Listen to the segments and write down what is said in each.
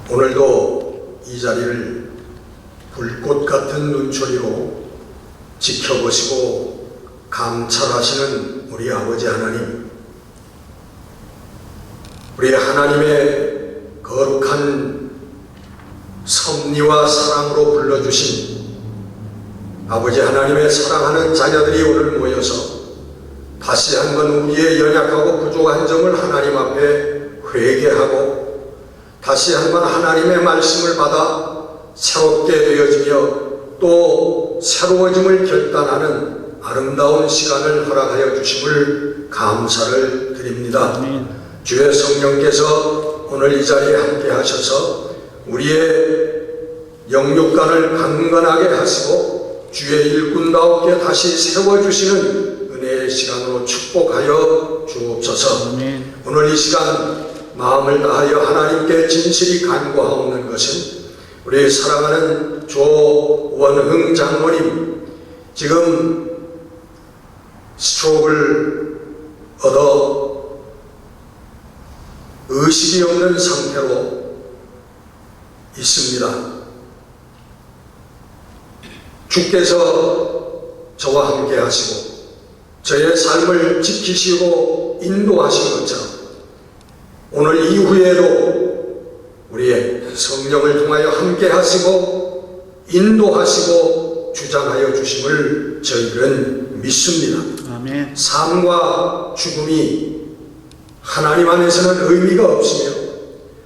오늘도 이 자리를 불꽃 같은 눈초리로 지켜보시고 감찰하시는 우리 아버지 하나님, 우리 하나님의 거룩한 섭리와 사랑으로 불러주신 아버지 하나님의 사랑하는 자녀들이 오늘 모여서 다시 한번 우리의 연약하고 부족한 점을 하나님 앞에 회개하고 다시 한번 하나님의 말씀을 받아 새롭게 되어지며 또 새로워짐을 결단하는 아름다운 시간을 허락하여 주심을 감사를 드립니다. 주의 성령께서 오늘 이 자리에 함께 하셔서 우리의 영육간을 강건하게 하시고 주의 일꾼다웠게 다시 세워주시는 은혜의 시간으로 축복하여 주옵소서. 오늘 이 시간 마음을 다하여 하나님께 진실이 간구하옵는 것은 우리 사랑하는 조원흥 장로님, 지금 스트로크를 얻어 의식이 없는 상태로 있습니다. 주께서 저와 함께 하시고 저의 삶을 지키시고 인도하신 것처럼 오늘 이후에도 우리의 성령을 통하여 함께 하시고 인도하시고 주장하여 주심을 저희들은 믿습니다. 아멘. 삶과 죽음이 하나님 안에서는 의미가 없으며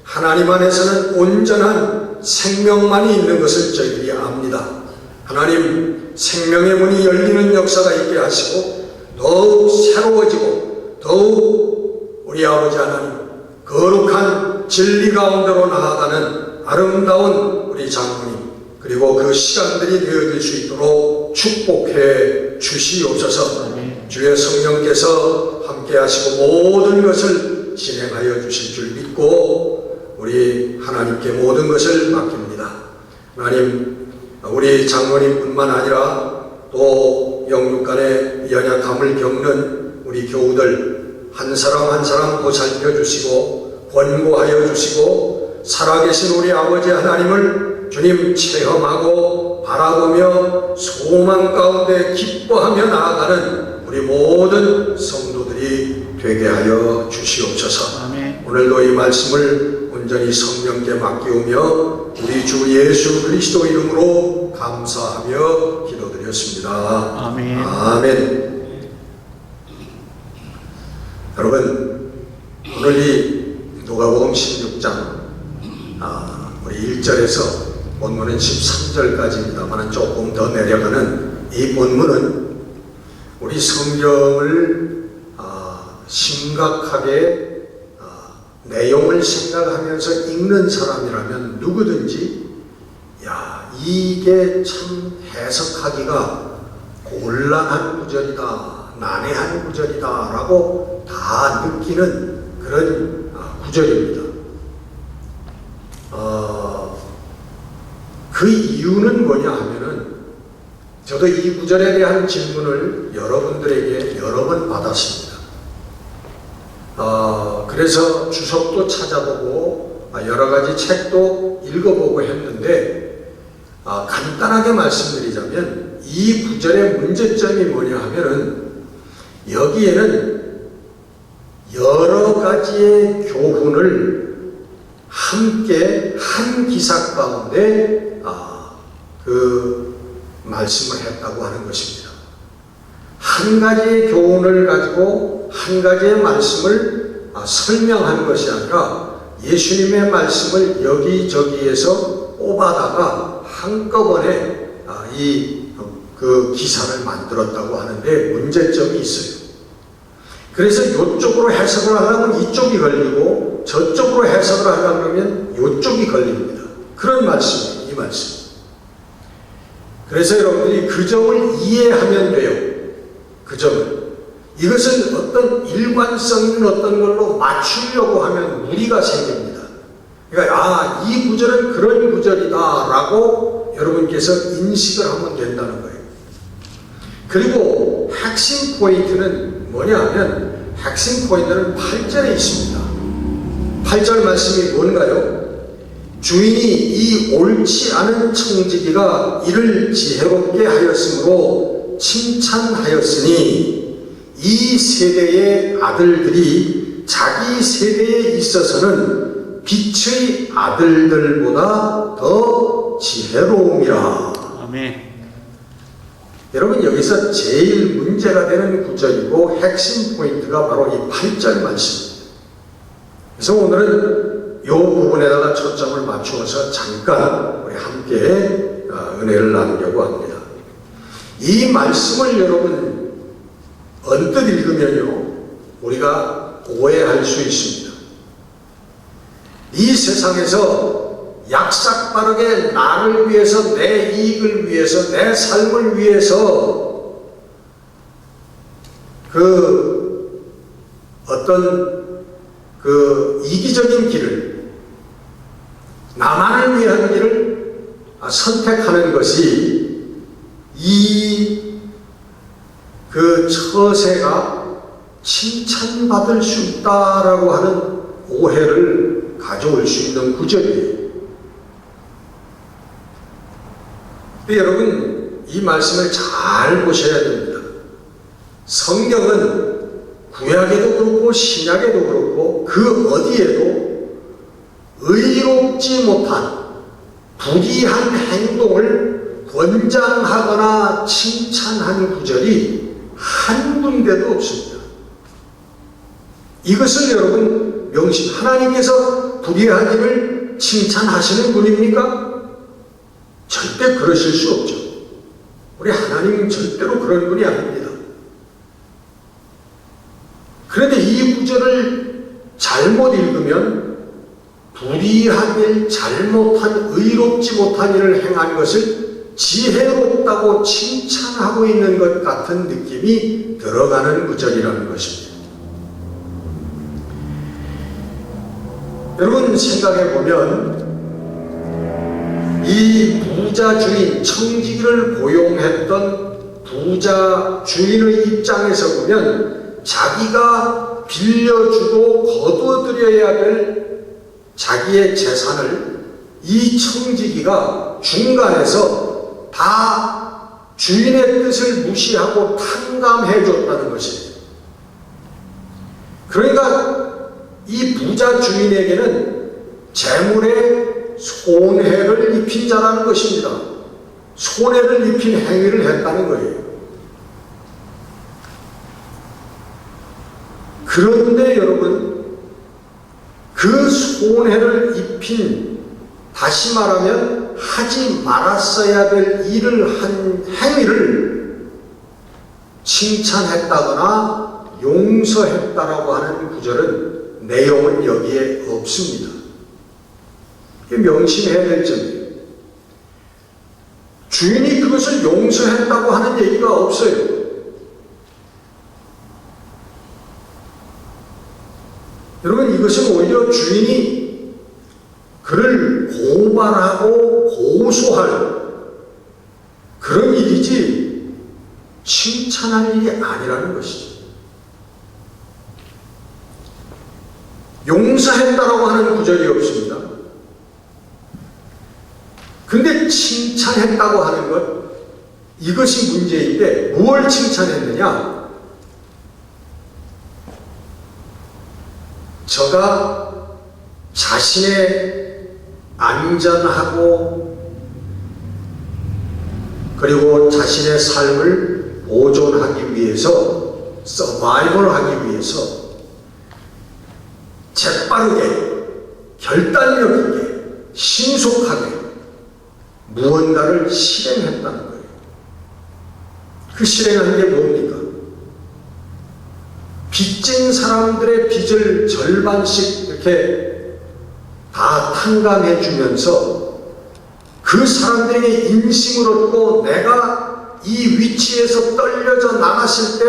하나님 안에서는 온전한 생명만이 있는 것을 저희들이 압니다. 하나님, 생명의 문이 열리는 역사가 있게 하시고 더욱 새로워지고 더욱 우리 아버지 하나님 거룩한 진리 가운데로 나아가는 아름다운 우리 장로님, 그리고 그 시간들이 되어질 수 있도록 축복해 주시옵소서. 주의 성령께서 함께 하시고 모든 것을 진행하여 주실 줄 믿고 우리 하나님께 모든 것을 맡깁니다. 하나님, 우리 장로님뿐만 아니라 또 영육간의 연약함을 겪는 우리 교우들 한 사람 한 사람 보살펴 주시고 권고하여 주시고 살아계신 우리 아버지 하나님을 주님 체험하고 바라보며 소망 가운데 기뻐하며 나아가는 우리 모든 성도들이 되게 하여 주시옵소서. 아멘. 오늘도 이 말씀을 온전히 성령께 맡기우며 우리 주 예수 그리스도 이름으로 감사하며 기도드렸습니다. 아멘. 아멘. 여러분, 오늘 이 누가복음 16장 우리 1절에서 본문은 13절까지입니다만 조금 더 내려가는 이 본문은 우리 성경을 심각하게 내용을 생각하면서 읽는 사람이라면 누구든지 이게 참 해석하기가 곤란한 구절이다, 난해한 구절이다 라고 다 느끼는 그런 구절입니다. 그 이유는 뭐냐 하면은 저도 이 구절에 대한 질문을 여러분들에게 여러 번 받았습니다. 그래서 주석도 찾아보고 여러 가지 책도 읽어보고 했는데 간단하게 말씀드리자면 이 구절의 문제점이 뭐냐 하면은 여기에는 여러 가지의 교훈을 함께 한 기사 가운데 그 말씀을 했다고 하는 것입니다. 한 가지의 교훈을 가지고 한 가지의 말씀을 설명한 것이 아니라 예수님의 말씀을 여기저기에서 뽑아다가 한꺼번에 그 기사를 만들었다고 하는데 문제점이 있어요. 그래서 이쪽으로 해석을 하려면 이쪽이 걸리고 저쪽으로 해석을 하려면 이쪽이 걸립니다. 그런 말씀이에요, 이 말씀. 그래서 여러분들이 그 점을 이해하면 돼요. 그 점을. 이것은 어떤 일관성 있는 어떤 걸로 맞추려고 하면 무리가 생깁니다. 그러니까 이 구절은 그런 구절이다 라고 여러분께서 인식을 하면 된다는 거예요. 그리고 핵심 포인트는 뭐냐 하면 핵심 포인트는 8절에 있습니다. 8절 말씀이 뭔가요? 주인이 이 옳지 않은 청지기가 이를 지혜롭게 하였으므로 칭찬하였으니 이 세대의 아들들이 자기 세대에 있어서는 빛의 아들들보다 더 지혜로움이라. 아멘. 여러분, 여기서 제일 문제가 되는 구절이고 핵심 포인트가 바로 이 8절 말씀입니다. 그래서 오늘은 이 부분에다가 초점을 맞추어서 잠깐 우리 함께 은혜를 나누려고 합니다. 이 말씀을 여러분 언뜻 읽으면요, 우리가 오해할 수 있습니다. 이 세상에서 약삭빠르게 나를 위해서, 내 이익을 위해서, 내 삶을 위해서 어떤 이기적인 길을, 나만을 위한 길을 선택하는 것이 처세가 칭찬받을 수 있다라고 하는 오해를 가져올 수 있는 구절이에요. 여러분, 이 말씀을 잘 보셔야 됩니다. 성경은 구약에도 그렇고 신약에도 그렇고 그 어디에도 의롭지 못한 불의한 행동을 권장하거나 칭찬한 구절이 한 군데도 없습니다. 이것을 여러분 하나님께서 불의한 일을 칭찬하시는 분입니까? 절대 그러실 수 없죠. 우리 하나님은 절대로 그런 분이 아닙니다. 그런데 이 구절을 잘못 읽으면 불의한 일, 잘못한, 의롭지 못한 일을 행한 것을 지혜롭다고 칭찬하고 있는 것 같은 느낌이 들어가는 구절이라는 것입니다. 여러분, 생각해 보면 이 부자 주인, 청지기를 고용했던 부자 주인의 입장에서 보면 자기가 빌려주고 거둬들여야 될 자기의 재산을 이 청지기가 중간에서 다 주인의 뜻을 무시하고 탕감해 줬다는 것이에요. 그러니까 이 부자 주인에게는 재물에 손해를 입힌 자라는 것입니다. 손해를 입힌 행위를 했다는 거예요. 그런데 여러분, 그 손해를 입힌, 다시 말하면 하지 말았어야 될 일을 한 행위를 칭찬했다거나 용서했다라고 하는 구절은 내용은 여기에 없습니다. 명심해야 될 점이에요. 주인이 그것을 용서했다고 하는 얘기가 없어요. 여러분, 이것은 오히려 주인이 그를 고발하고 고소할 그런 일이지 칭찬할 일이 아니라는 것이죠. 용서했다라고 하는 구절이 없습니다. 근데 칭찬했다고 하는 것, 이것이 문제인데 무엇을 칭찬했느냐? 저가 자신의 안전하고 그리고 자신의 삶을 보존하기 위해서, 서바이벌하기 위해서 재빠르게, 결단력 있게, 신속하게 무언가를 실행했다는 거예요. 그 실행한 게 뭡니까? 빚진 사람들의 빚을 절반씩 이렇게 다 탕감해 주면서 그 사람들에게 인심을 얻고 내가 이 위치에서 떨려져 나갔을 때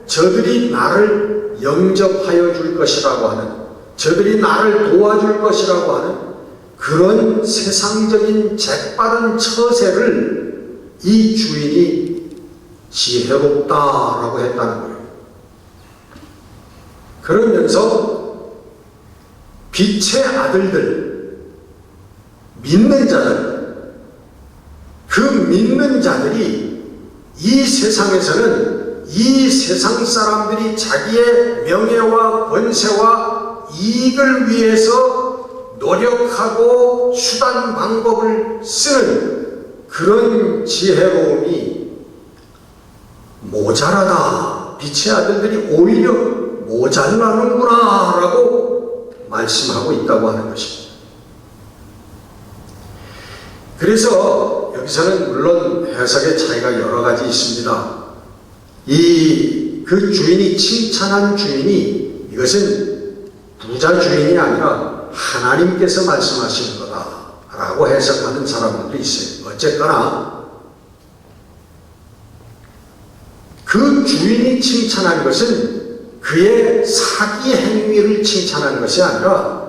저들이 나를 영접하여 줄 것이라고 하는, 저들이 나를 도와줄 것이라고 하는 그런 세상적인 재빠른 처세를 이 주인이 지혜롭다라고 했다는 거예요. 그러면서 빛의 아들들, 믿는 자들, 그 믿는 자들이 이 세상에서는 이 세상 사람들이 자기의 명예와 권세와 이익을 위해서 노력하고 수단 방법을 쓰는 그런 지혜로움이 모자라다. 빛의 아들들이 오히려 모자라는구나 라고 말씀하고 있다고 하는 것입니다. 그래서 여기서는 물론 해석의 차이가 여러 가지 있습니다. 그 주인이 칭찬한 주인이 이것은 부자 주인이 아니라 하나님께서 말씀하시는 거다라고 해석하는 사람들도 있어요. 어쨌거나 그 주인이 칭찬한 것은 그의 사기 행위를 칭찬하는 것이 아니라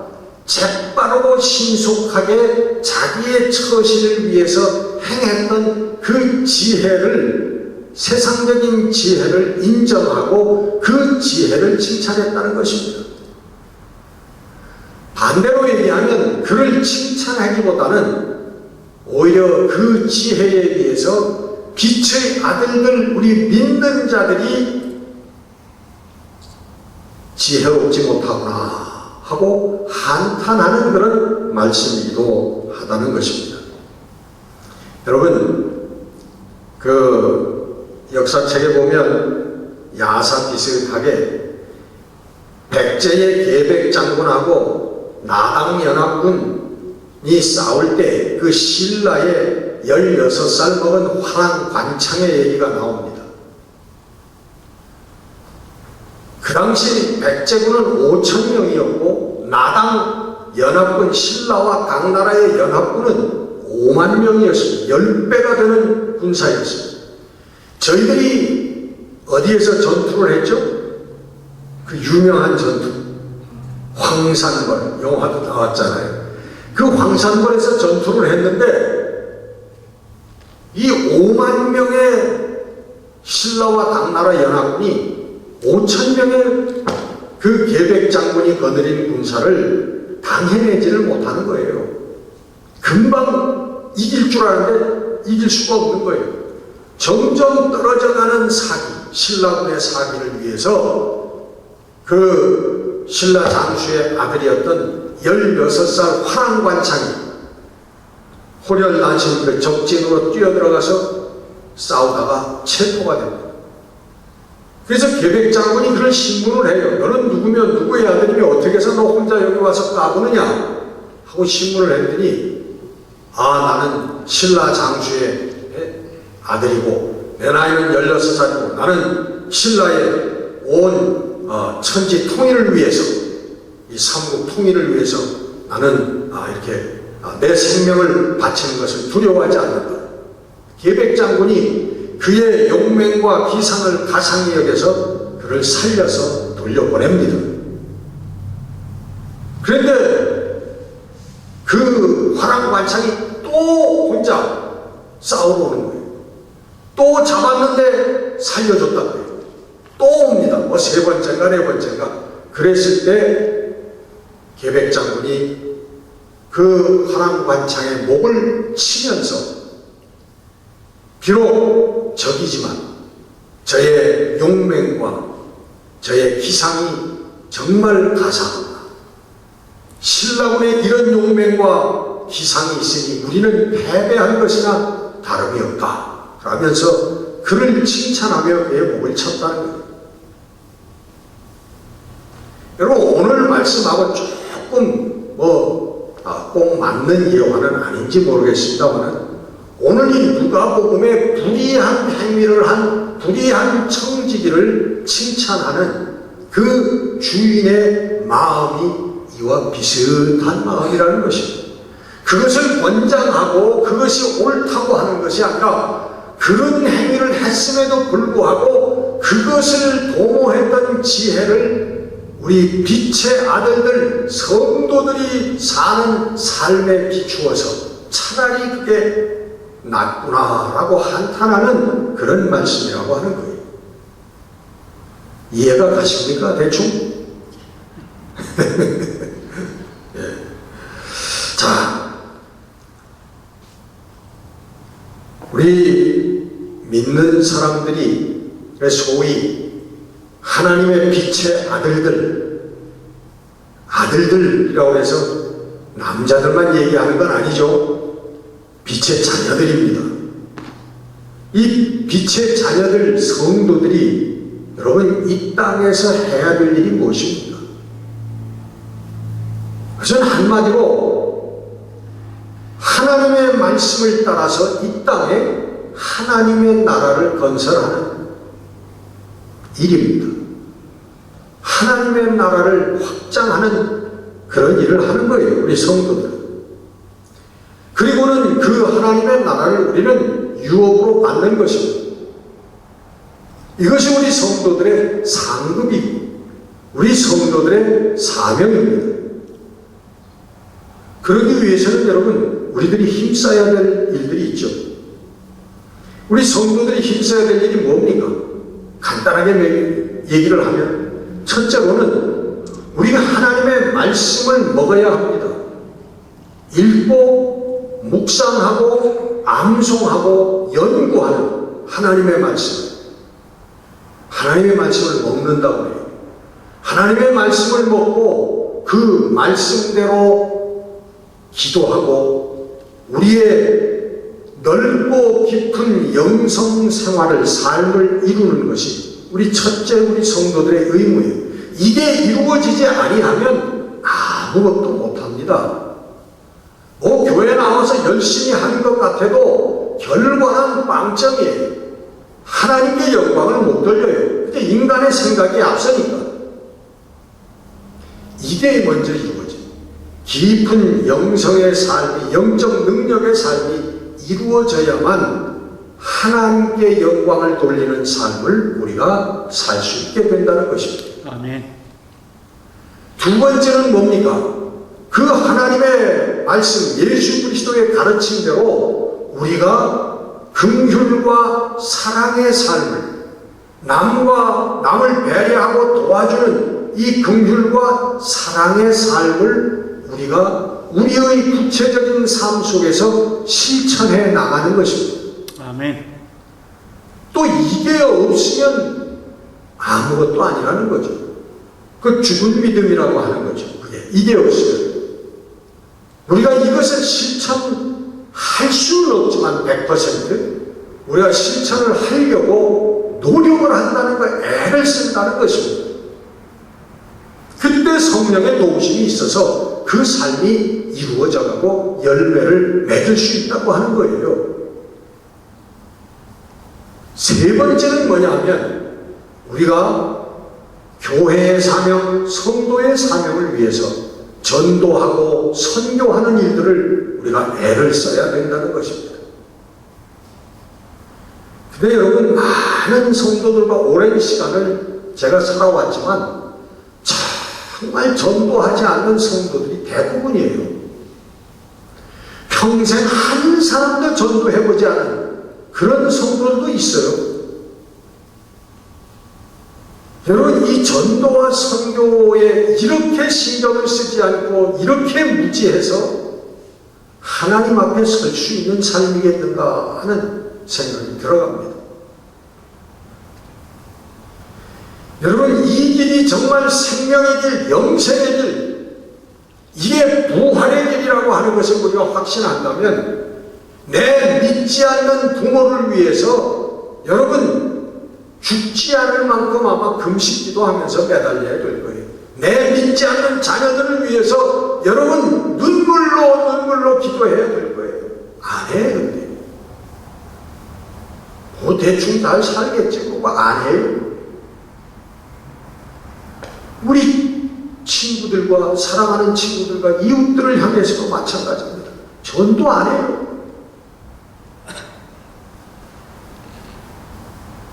재빠르고 신속하게 자기의 처신을 위해서 행했던 그 지혜를, 세상적인 지혜를 인정하고 그 지혜를 칭찬했다는 것입니다. 반대로 얘기하면 그를 칭찬하기보다는 오히려 그 지혜에 비해서 빛의 아들들, 우리 믿는 자들이 지혜롭지 못하구나 하고 한탄하는 그런 말씀이기도 하다는 것입니다. 여러분, 그 역사책에 보면 야사 비슷하게 백제의 계백장군하고 나당 연합군이 싸울 때 그 신라의 16살 먹은 화랑 관창의 얘기가 나옵니다. 그 당시 백제군은 5,000명이었고 나당 연합군, 신라와 당나라의 연합군은 5만 명이었습니다. 10배가 되는 군사였습니다. 저희들이 어디에서 전투를 했죠? 그 유명한 전투, 황산벌, 영화도 나왔잖아요. 그 황산벌에서 전투를 했는데 이 5만 명의 신라와 당나라 연합군이 5,000명의 그 계백장군이 거느린 군사를 당해내지를 못하는 거예요. 금방 이길 줄 아는데 이길 수가 없는 거예요. 점점 떨어져가는 사기, 신라군의 사기를 위해서 그 신라 장수의 아들이었던 16살 화랑관창이 호련난신 그 적진으로 뛰어들어가서 싸우다가 체포가 됩니다. 그래서 계백장군이 그런 신문을 해요. 너는 누구면 누구의 아들이며 어떻게 해서 너 혼자 여기 와서 까부느냐 하고 신문을 했더니 나는 신라 장수의 아들이고 내 나이는 16살이고 나는 신라의 온 천지 통일을 위해서 이 삼국 통일을 위해서 나는 이렇게 내 생명을 바치는 것을 두려워하지 않는다. 계백장군이 그의 용맹과 기상을 가상히 여겨서 그를 살려서 돌려보냅니다. 그런데 그 화랑관창이 또 혼자 싸우러 오는 거예요. 또 잡았는데 살려줬다고요. 또 옵니다. 뭐 3번째인가 4번째인가. 그랬을 때 계백장군이 그 화랑관창의 목을 치면서 비록 적이지만 저의 용맹과 저의 기상이 정말 가상합니다. 신라군의 이런 용맹과 기상이 있으니 우리는 패배한 것이나 다름이 없다 라면서 그를 칭찬하며 그의 목을 쳤다는 거예요. 여러분, 오늘 말씀하고 조금 꼭 맞는 예화는 아닌지 모르겠습니다만 오늘 이 누가복음의 불의한 행위를 한 불의한 청지기를 칭찬하는 그 주인의 마음이 이와 비슷한 마음이라는 것입니다. 그것을 권장하고 그것이 옳다고 하는 것이 아니라 그런 행위를 했음에도 불구하고 그것을 도모했던 지혜를 우리 빛의 아들들, 성도들이 사는 삶에 비추어서 차라리 그게 낫구나라고 한탄하는 그런 말씀이라고 하는 거예요. 이해가 가십니까? 대충? 예. 자, 우리 믿는 사람들이 소위 하나님의 빛의 아들들이라고 해서 남자들만 얘기하는 건 아니죠. 빛의 자녀들입니다. 이 빛의 자녀들 성도들이 여러분 이 땅에서 해야 될 일이 무엇입니까? 그것은 한마디로 하나님의 말씀을 따라서 이 땅에 하나님의 나라를 건설하는 일입니다. 하나님의 나라를 확장하는 그런 일을 하는 거예요, 우리 성도들. 그리고는 그 하나님의 나라를 우리는 유업으로 받는 것입니다. 이것이 우리 성도들의 상급이고 우리 성도들의 사명입니다. 그러기 위해서는 여러분 우리들이 힘써야 될 일들이 있죠. 우리 성도들이 힘써야 될 일이 뭡니까? 간단하게 얘기를 하면 첫째로는 우리가 하나님의 말씀을 먹어야 합니다. 읽고 묵상하고 암송하고 연구하는 하나님의 말씀. 하나님의 말씀을 먹는다고 해요. 하나님의 말씀을 먹고 그 말씀대로 기도하고 우리의 넓고 깊은 영성 생활을 삶을 이루는 것이 우리 첫째 우리 성도들의 의무예요. 이게 이루어지지 아니하면 아무것도 못합니다. 교회 나와서 열심히 하는 것 같아도 결과는 빵점이에요. 하나님께 영광을 못 돌려요. 근데 인간의 생각이 앞서니까. 이게 먼저 이루어져요. 깊은 영성의 삶이, 영적 능력의 삶이 이루어져야만 하나님께 영광을 돌리는 삶을 우리가 살 수 있게 된다는 것입니다. 아멘. 두 번째는 뭡니까? 그 하나님의 말씀, 예수 그리스도의 가르침대로 우리가 긍휼과 사랑의 삶을, 남을 배려하고 도와주는 이 긍휼과 사랑의 삶을 우리가 우리의 구체적인 삶 속에서 실천해 나가는 것입니다. 아멘. 또 이게 없으면 아무것도 아니라는 거죠. 그 죽은 믿음이라고 하는 거죠. 이게 없으면. 우리가 이것을 실천할 수는 없지만 100% 우리가 실천을 하려고 노력을 한다는 거, 애를 쓴다는 것입니다. 그때 성령의 도우심이 있어서 그 삶이 이루어져가고 열매를 맺을 수 있다고 하는 거예요. 세 번째는 뭐냐면 우리가 교회의 사명, 성도의 사명을 위해서 전도하고 선교하는 일들을 우리가 애를 써야 된다는 것입니다. 근데 여러분, 많은 성도들과 오랜 시간을 제가 살아왔지만 정말 전도하지 않는 성도들이 대부분이에요. 평생 한 사람도 전도해보지 않은 그런 성도들도 있어요. 여러분, 이 전도와 선교에 이렇게 신경을 쓰지 않고 이렇게 무지해서 하나님 앞에 설 수 있는 삶이겠는가 하는 생각이 들어갑니다. 여러분, 이 길이 정말 생명의 길, 영생의 길, 이게 부활의 길이라고 하는 것을 우리가 확신한다면 내 믿지 않는 부모를 위해서 여러분 죽지 않을 만큼 아마 금식기도 하면서 매달려야 될 거예요. 내 믿지 않는 자녀들을 위해서 여러분 눈물로 기도해야 될 거예요. 안 해요. 근데 뭐 대충 잘 살겠지. 그거 안 해요. 우리 친구들과 사랑하는 친구들과 이웃들을 향해서도 마찬가지입니다. 전도 안 해요.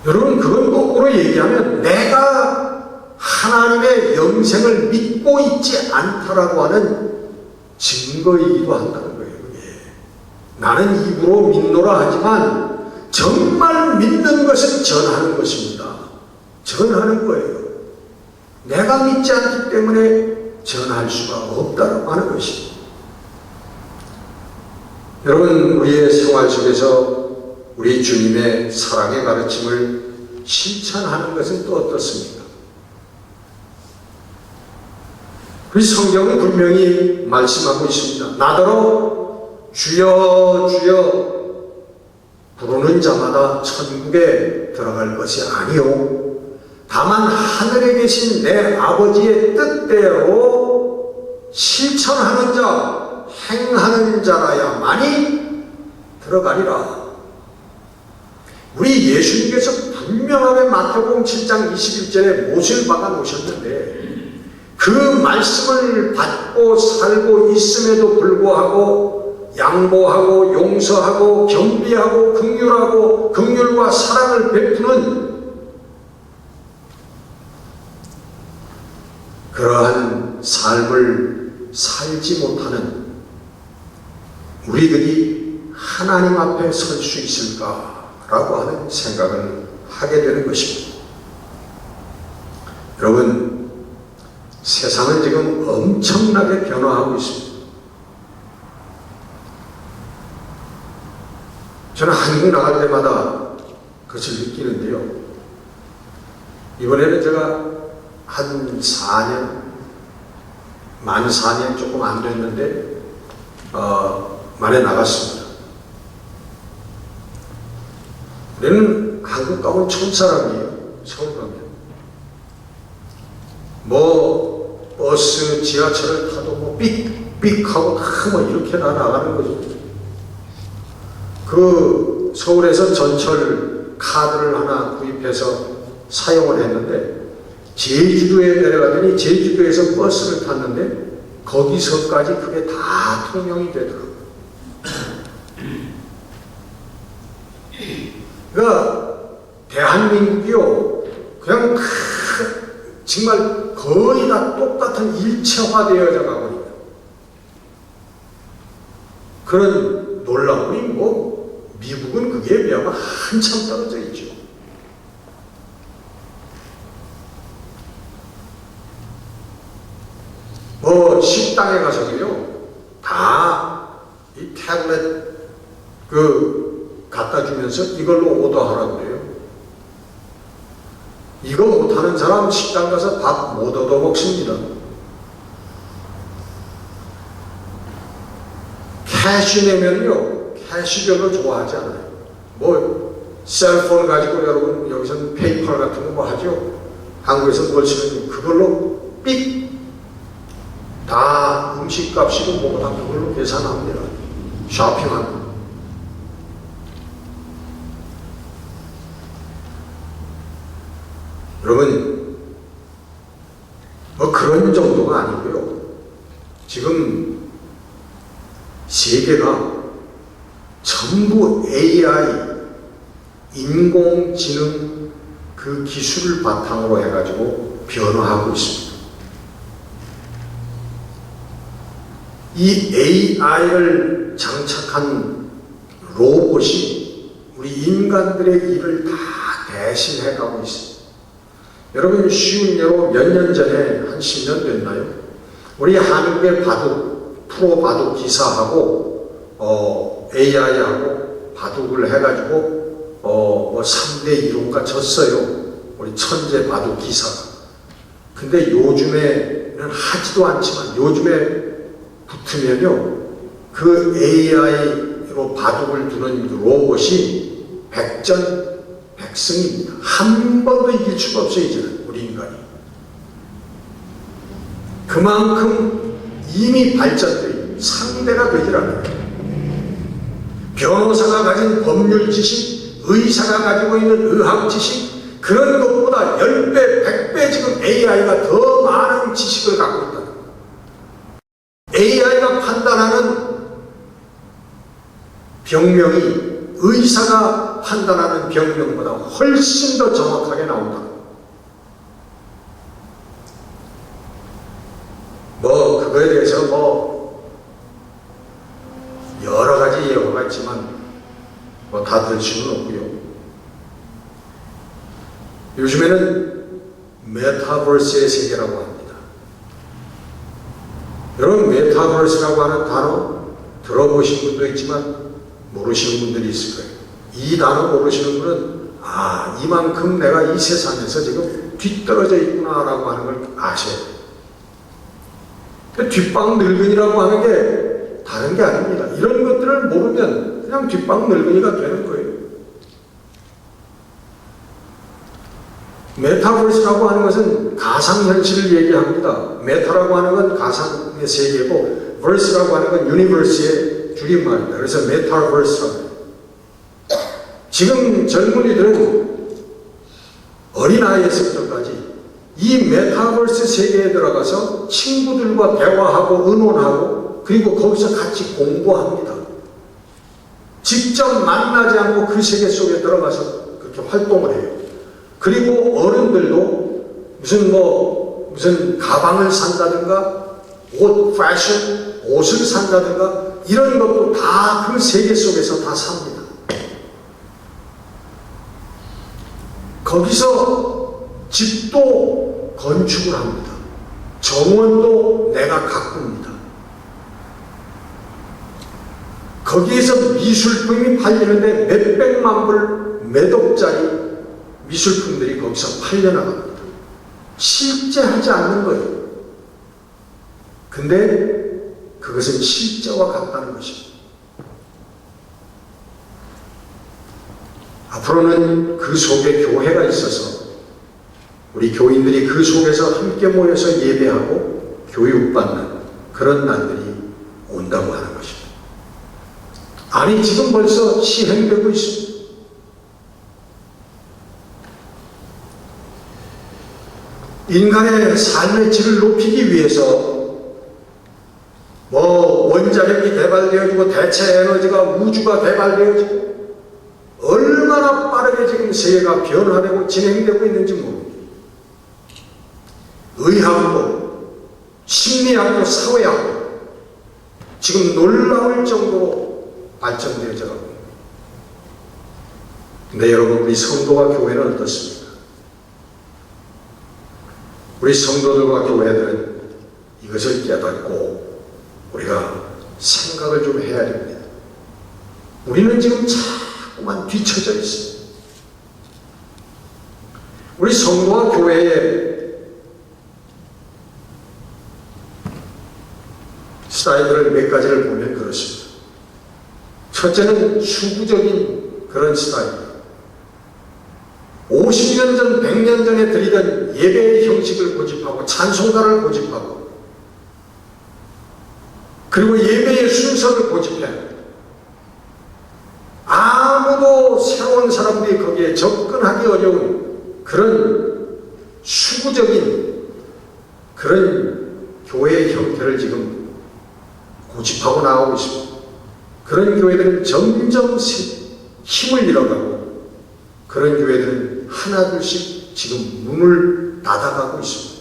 여러분, 그건 거꾸로 얘기하면 내가 하나님의 영생을 믿고 있지 않다라고 하는 증거이기도 한다는 거예요. 나는 입으로 믿노라 하지만 정말 믿는 것은 전하는 것입니다. 전하는 거예요. 내가 믿지 않기 때문에 전할 수가 없다고 하는 것입니다. 여러분, 우리의 생활 속에서 우리 주님의 사랑의 가르침을 실천하는 것은 또 어떻습니까? 우리 성경은 분명히 말씀하고 있습니다. 나더러 주여 주여 부르는 자마다 천국에 들어갈 것이 아니요 다만 하늘에 계신 내 아버지의 뜻대로 실천하는 자, 행하는 자라야만이 들어가리라. 우리 예수님께서 분명하게 마태복음 7장 21절에 못을 박아 놓으셨는데 그 말씀을 받고 살고 있음에도 불구하고 양보하고 용서하고 겸비하고 긍휼하고 긍휼과 사랑을 베푸는 그러한 삶을 살지 못하는 우리들이 하나님 앞에 설 수 있을까라고 하는 생각을 하게 되는 것입니다. 여러분, 세상은 지금 엄청나게 변화하고 있습니다. 저는 한국 나갈 때마다 그것을 느끼는데요. 이번에는 제가 한 4년, 만 4년 조금 안 됐는데 만에 나갔습니다. 우리는 한국 가면 처음 사람이에요. 처음 가면. 뭐 버스, 지하철을 타도 뭐 삑삑하고 다 뭐 이렇게 나가는 거죠. 그 서울에서 전철 카드를 하나 구입해서 사용을 했는데 제주도에 내려가더니 제주도에서 버스를 탔는데 거기서까지 그게 다 통용이 되더라고요. 그러니까 대한민국이요 그냥 정말 거의 다 똑같은 일체화되어져 가고 있는 그런 놀라움이 뭐 미국은 그게 비하면 한참 떨어져 있죠. 뭐 식당에 가서도요 다 이 태블릿 갖다 주면서 이걸로 오더하라고 그래요. 이거 못하는 사람 식당 가서 밥 못 얻어 먹습니다. 캐시 내면요 캐시 별로 좋아하지 않아요. 뭐 셀폰 가지고 여러분 여기서는 페이퍼 같은 거 뭐 하죠. 한국에서 뭘 쓰는 그걸로 삑 다 음식값이고 뭐고 다 그걸로 계산합니다. 쇼핑하는. 여러분, 뭐 그런 정도가 아니고요. 지금 세계가 전부 AI, 인공지능 그 기술을 바탕으로 해가지고 변화하고 있습니다. 이 AI를 장착한 로봇이 우리 인간들의 일을 다 대신해 가고 있습니다. 여러분 쉬운 예로 몇 년 전에 한 10년 됐나요? 우리 한국의 바둑, 프로 바둑 기사하고 AI하고 바둑을 해가지고 뭐 3대 1호가 졌어요. 우리 천재 바둑 기사가. 근데 요즘에는 하지도 않지만 요즘에 붙으면요 그 AI로 바둑을 두는 로봇이 백전백승입니다. 한 번도 이길 수가 없어요. 이제는 우리 인간이 그만큼 이미 발전돼 상대가 되질 않아요. 변호사가 가진 법률 지식, 의사가 가지고 있는 의학 지식 그런 것보다 10배, 100배 지금 AI가 더 많은 지식을 갖고 있다. AI가 판단하는 병명이 의사가 판단하는 병명보다 훨씬 더 정확하게 나온다. 뭐 그거에 대해서 뭐 여러 가지 예화가 있지만 뭐 다 들 수는 없고요. 요즘에는 메타버스의 세계라고 합니다. 여러분 메타버스라고 하는 단어 들어보신 분도 있지만 모르시는 분들이 있을 거예요. 이 단어 모르시는 분은 이만큼 내가 이 세상에서 지금 뒤떨어져 있구나라고 하는 걸 아셔야 돼요. 뒷방 늙은이라고 하는 게 다른 게 아닙니다. 이런 것들을 모르면 그냥 뒷방 늙은이가 되는 거예요. 메타버스라고 하는 것은 가상현실을 얘기합니다. 메타라고 하는 건 가상의 세계고 버스라고 하는 건 유니버스의 줄임말입니다. 그래서 메타버스라고 해요. 지금 젊은이들은 어린아이에서부터까지 이 메타버스 세계에 들어가서 친구들과 대화하고 의논하고 그리고 거기서 같이 공부합니다. 직접 만나지 않고 그 세계 속에 들어가서 그렇게 활동을 해요. 그리고 어른들도 무슨 가방을 산다든가 옷을 산다든가 이런 것도 다 그 세계 속에서 다 삽니다. 거기서 집도 건축을 합니다. 정원도 내가 가꿉니다. 거기에서 미술품이 팔리는데 몇백만 불, 몇 억짜리 미술품들이 거기서 팔려나갑니다. 실제 하지 않는 거예요. 근데 그것은 실제와 같다는 것입니다. 앞으로는 그 속에 교회가 있어서 우리 교인들이 그 속에서 함께 모여서 예배하고 교육받는 그런 날들이 온다고 하는 것입니다. 아니, 지금 벌써 시행되고 있습니다. 인간의 삶의 질을 높이기 위해서 원자력이 개발되어지고 대체 에너지가 우주가 개발되어지고 얼마나 빠르게 지금 세계가 변화되고 진행되고 있는지 모릅니다. 의학도 심리학도 사회학도 지금 놀라울 정도로 발전되어져 가고 있습니다. 근데 여러분, 우리 성도와 교회는 어떻습니까? 우리 성도들과 교회들은 이것을 깨닫고 우리가 생각을 좀 해야 됩니다. 우리는 지금 자꾸만 뒤처져 있습니다. 우리 성도와 교회의 스타일들을 몇 가지를 보면 그렇습니다. 첫째는 수구적인 그런 스타일입니다. 50년 전, 100년 전에 드리던 예배의 형식을 고집하고 찬송가를 고집하고 그리고 예배의 순서를 고집해 아무도 새로운 사람들이 거기에 접근하기 어려운 그런 수구적인 그런 교회의 형태를 지금 고집하고 나오고 있습니다. 그런 교회들은 점점 힘을 잃어가고 그런 교회들은 하나둘씩 지금 문을 닫아가고 있습니다.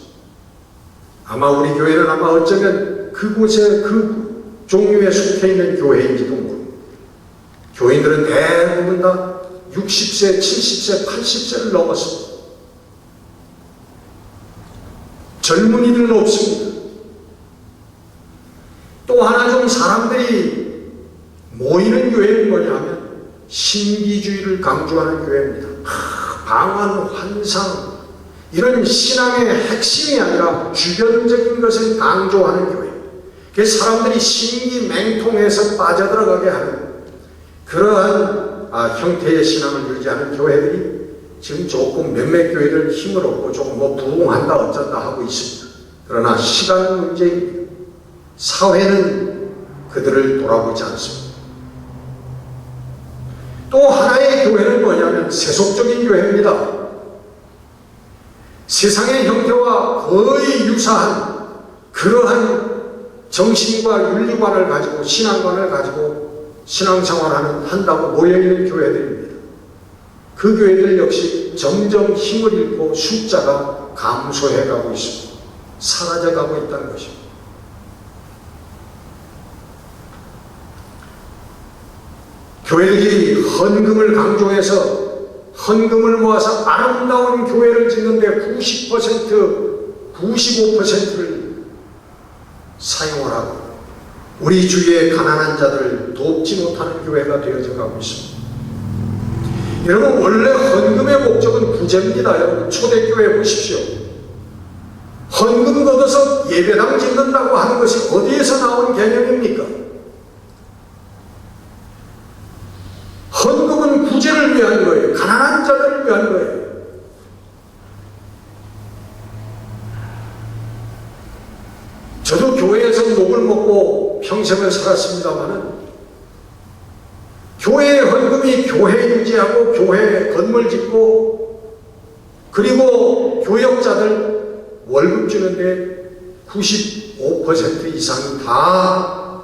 아마 우리 교회는 어쩌면 그곳에 그 종류에 속해 있는 교회인지도 모릅니다. 교인들은 대부분 다 60세, 70세, 80세를 넘었습니다. 젊은이들은 없습니다. 또 하나 좀 사람들이 모이는 교회는 뭐냐 하면 신기주의를 강조하는 교회입니다. 방언, 환상 이런 신앙의 핵심이 아니라 주변적인 것을 강조하는 교회. 그래서 사람들이 신기맹통해서 빠져들어가게 하는 그러한 형태의 신앙을 유지하는 교회들이 지금 조금 몇몇 교회들 힘을 얻고 조금 부흥한다 어쩐다 하고 있습니다. 그러나 시간 문제입니다. 사회는 그들을 돌아보지 않습니다. 또 하나의 교회는 뭐냐면 세속적인 교회입니다. 세상의 형태와 거의 유사한 그러한 정신과 윤리관을 가지고 신앙관을 가지고 신앙생활을 한다고 모여있는 교회들입니다. 그 교회들 역시 점점 힘을 잃고 숫자가 감소해가고 있습니다. 사라져가고 있다는 것입니다. 교회들이 헌금을 강조해서 헌금을 모아서 아름다운 교회를 짓는데 90%, 95%를 사용을 하고 우리 주위의 가난한 자들을 돕지 못하는 교회가 되어져 가고 있습니다. 여러분, 원래 헌금의 목적은 구제입니다. 여러분, 초대교회 보십시오. 헌금 걷어서 예배당 짓는다고 하는 것이 어디에서 나온 개념입니까? 헌금은 구제를 위한 거예요. 가난한 자들을 위한 거예요. 저도 교회에서 녹을 먹고 평생을 살았습니다마는 교회의 헌금이 교회 유지하고 교회 건물 짓고 그리고 교역자들 월급 주는데 95% 이상이 다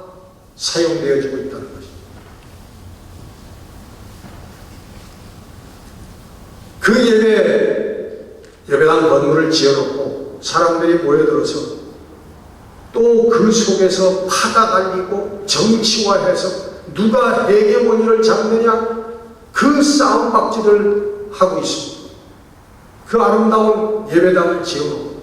사용되어지고 있다는 것입니다. 그 예배당 건물을 지어놓고 사람들이 모여들어서 또 그 속에서 파가 달리고 정치화해서 누가 헤게모니를 잡느냐 그 싸움박질을 하고 있습니다. 그 아름다운 예배당을 지어놓고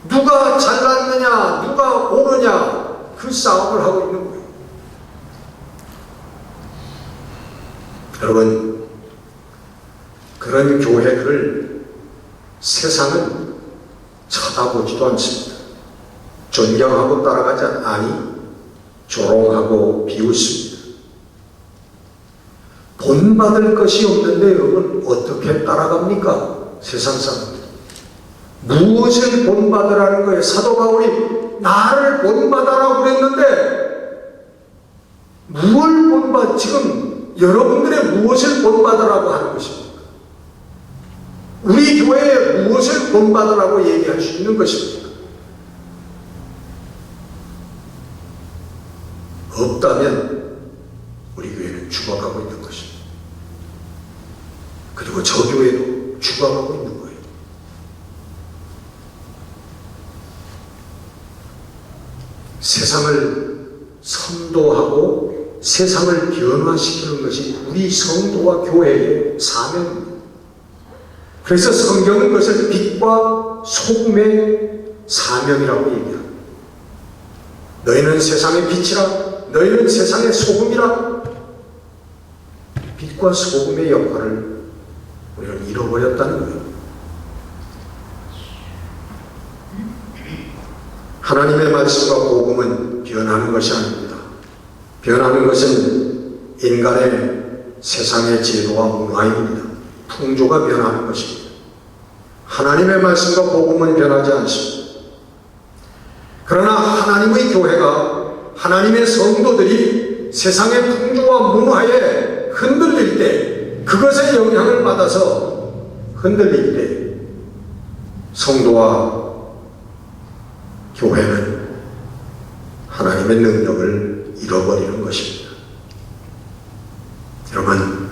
누가 잘났느냐 누가 오느냐 그 싸움을 하고 있는 거예요. 여러분, 그런 교회들을 세상은 쳐다보지도 않습니다. 존경하고 따라가지 아니 조롱하고 비웃습니다. 본받을 것이 없는데 여러분 어떻게 따라갑니까? 세상 사람들. 무엇을 본받으라는 거예요? 사도 바울이 나를 본받아라고 그랬는데 지금 여러분들의 무엇을 본받으라고 하는 것입니까? 우리 교회에 무엇을 본받으라고 얘기할 수 있는 것입니까? 없다면 우리 교회는 죽어가고 있는 것입니다. 그리고 저 교회도 죽어가고 있는 거예요. 세상을 선도하고 세상을 변화시키는 것이 우리 성도와 교회의 사명입니다. 그래서 성경은 그것을 빛과 소금의 사명이라고 얘기합니다. 너희는 세상의 빛이라 너희는 세상의 소금이라. 빛과 소금의 역할을 우리는 잃어버렸다는 거예요. 하나님의 말씀과 복음은 변하는 것이 아닙니다. 변하는 것은 인간의 세상의 제도와 문화입니다. 풍조가 변하는 것입니다. 하나님의 말씀과 복음은 변하지 않습니다. 그러나 하나님의 교회가 하나님의 성도들이 세상의 풍조와 문화에 흔들릴 때 그것의 영향을 받아서 흔들릴 때 성도와 교회는 하나님의 능력을 잃어버리는 것입니다. 여러분,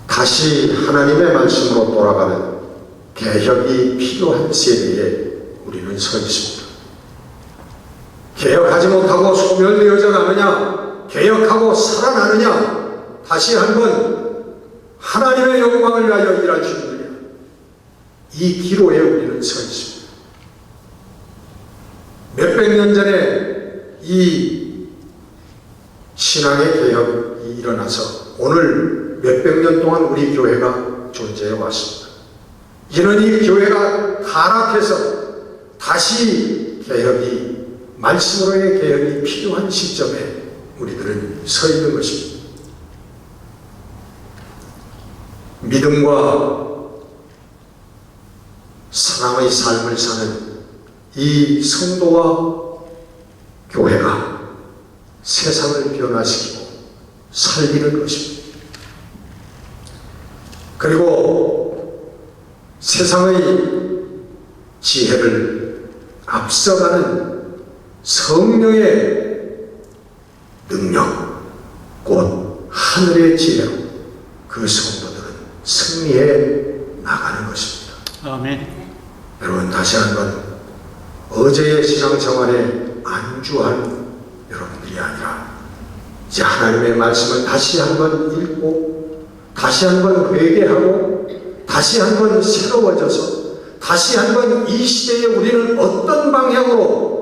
다시 하나님의 말씀으로 돌아가는 개혁이 필요한 세대에 우리는 서 있습니다. 개혁하지 못하고 소멸되어져 가느냐, 개혁하고 살아나느냐, 다시 한번 하나님의 영광을 위하여 일할 수 있느냐, 이 기로에 우리는 서 있습니다. 몇백 년 전에 이 신앙의 개혁이 일어나서 오늘 몇백 년 동안 우리 교회가 존재해 왔습니다. 이는 이 교회가 타락해서 다시 개혁이, 말씀으로의 개혁이 필요한 시점에 우리들은 서 있는 것입니다. 믿음과 사랑의 삶을 사는 이 성도와 교회가 세상을 변화시키고 살리는 것입니다. 그리고 세상의 지혜를 앞서가는 성령의 능력, 곧 하늘의 지혜로 그 성도들은 승리해 나가는 것입니다. 아멘. 여러분, 다시 한번 어제의 신앙생활에 안주한 여러분들이 아니라 이제 하나님의 말씀을 다시 한번 읽고 다시 한번 회개하고 다시 한번 새로워져서 다시 한번 이 시대에 우리는 어떤 방향으로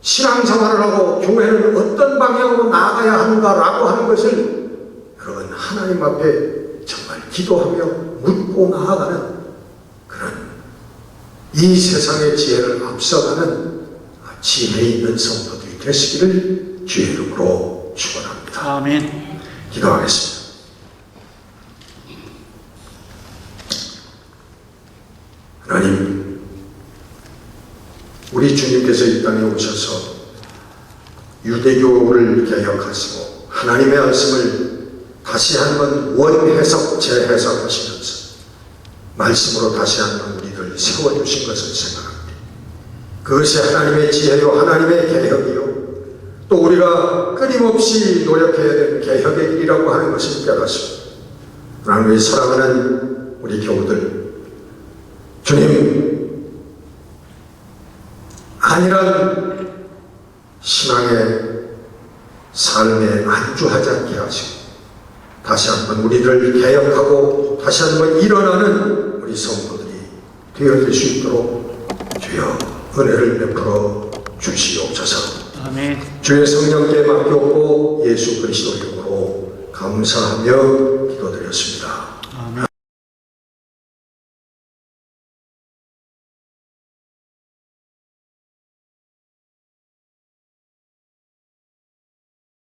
신앙생활을 하고 교회는 어떤 방향으로 나아가야 하는가라고 하는 것을 여러분 하나님 앞에 정말 기도하며 묻고 나아가는 그런 이 세상의 지혜를 앞서가는 지혜 있는 성도들이 되시기를 주의 이름으로 축원합니다. 아멘. 기도하겠습니다. 하나님, 우리 주님께서 이 땅에 오셔서 유대교를 개혁하시고 하나님의 말씀을 다시 한번 원해석, 재해석하시면서 말씀으로 다시 한번 우리를 세워주신 것을 생각합니다. 그것이 하나님의 지혜요, 하나님의 개혁이요, 또 우리가 끊임없이 노력해야 되는 개혁의 일이라고 하는 것을 깨닫습니다. 하나님의 사랑하는 우리 교우들, 주님, 안일한 신앙의 삶에 안주하지 않게 하시고 다시 한번 우리를 개혁하고 다시 한번 일어나는 우리 성도들이 되어질 수 있도록 주여 은혜를 베풀어 주시옵소서. 아멘. 주의 성령께 맡겼고 예수 그리스도 이름으로 감사하며 기도드렸습니다.